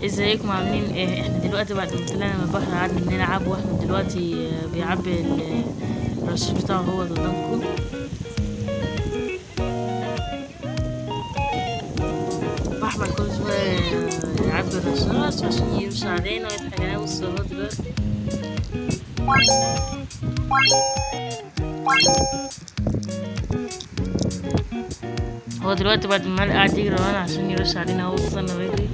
ازيكم عاملين ايه؟ احنا دلوقتي بعد ما طلعنا من البحر قعدنا نلعب، واحمد دلوقتي بيعبي الرشاش بتاعه هو قدامكم. واحمد كل شوية يعبي الرشاش عشان يمشي علينا ويضحك علينا. بص اهو دلوقتي بعد ما قاعد يجري ورانا عشان يرش علينا. اهو وصلنا بيجري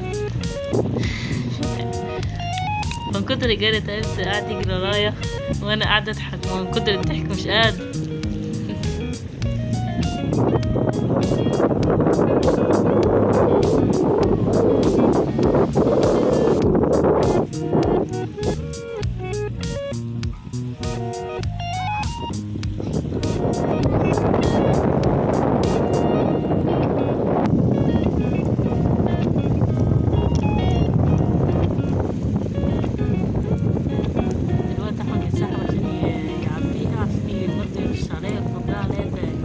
من كتر الجري تعبت، قاعد يجري ورايا وانا قاعدة اضحك من كتر الضحك مش قادر. دلوقتي احمد يتسحب عشان يعبيها عشان برضه يرش عليا ويفضلها عليا تاني.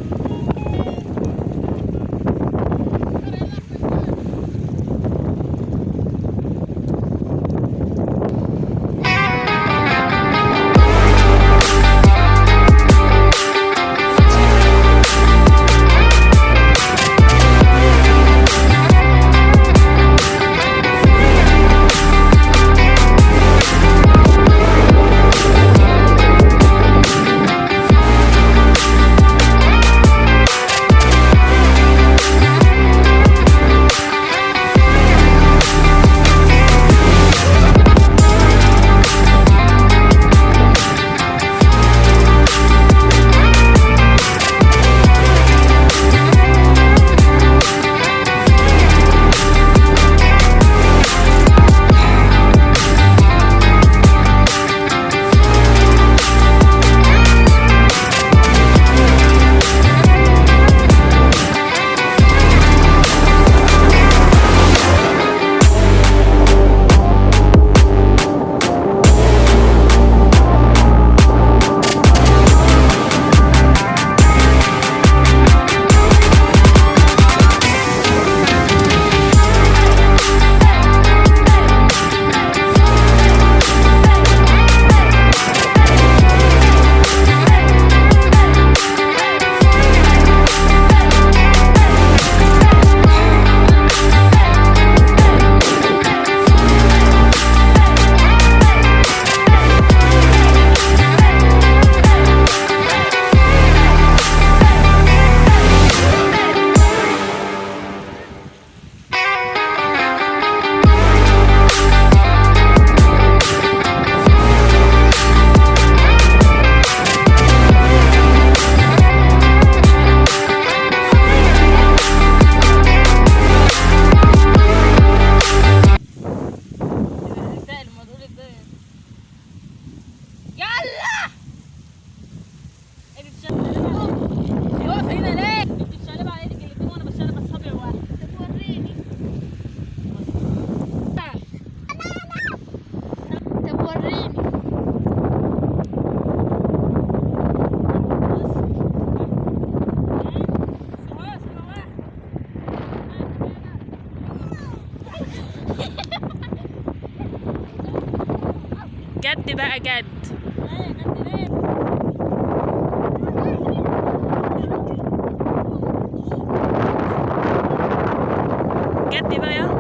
جد بقى جد. جد بقى يا